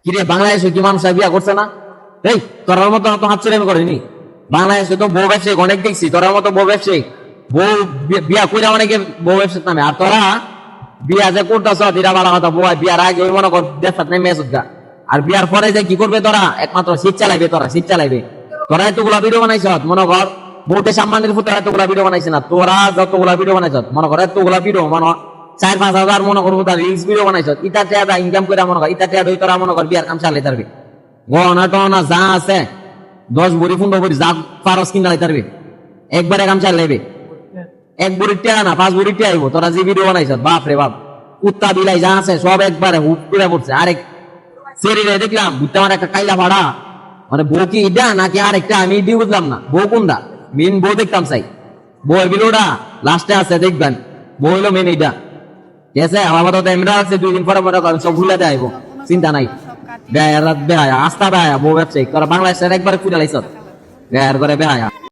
কিরে বাংলাদেশে কি মানুষ বিয়া করছে না? এই তোরার মতো তো হাত আমি করিনি। বাংলাদেশে তো বউ ব্যবসায়ী অনেক দেখছি, তোরার মতো বউ ব্যবসায়ী বউ বিয়া করে অনেকে বউ ব্যবসার নামে। আর তোরা বিয়া যে করতেছ এটা বড় কথা। বউ বিয়ার আগে ওই মনে কর ব্যবসার নেমে গা। আর বিয়ার পরে যে কি করবে তোরা? একমাত্র শীত চালাইবে, তোরা শীত চালাইবে। তোরা এতগুলা ভিডিও বানাইছ, মনে কর বউতে সম্মানের ফুটে এতগুলা ভিডিও বানাইছে না। তোরা যতগুলা ভিডিও বানাইছ মনে কর এতগুলা ভিডিও মনে 4-5 হাজার মনে করবো তার রিলস ভিডিও বানাইছ। ইটা টেয়াদা ইনকাম করে মনে কর, ইটা টেয়াদা তোরা মনে কর বিয়ার কাম চালাই তারবি। গহনা টহনা যা আছে 10 ভরি 15 ভরি যা পারস কিনা তারবি, একবারে কাম চালাইবে। 1 ভরি টেয়া না 5 ভরি টেয়া আইব। তোরা যে ভিডিও বানাইছ বাপ রে বাপ, কুত্তা বিলাই যা আছে সব একবারে হুপ করে পড়ছে। আরেক শরীরে দেখলাম বুঝতে আমার একটা কাইলা ভাড়া, মানে বউ কি ইডা নাকি আরেকটা আমি ইডি বুঝলাম না। বউ কোনটা? মেন বউ দেখতাম চাই, বউ বিলোটা লাস্টে আছে দেখবেন। বউ হইলো মেন ইডা। ঠিক আছে, আমার তো এমরা আছে 2 দিন পরে মনে করেন সব ভুলে দেয়, চিন্তা নাই। বেহায়া রাত বেহায়া আস্তা বেহায়া বউ ব্যবসায়িক। তোরা বাংলাদেশের একবারে ফুটে লাইছ বেহায়ার করে বেহায়া।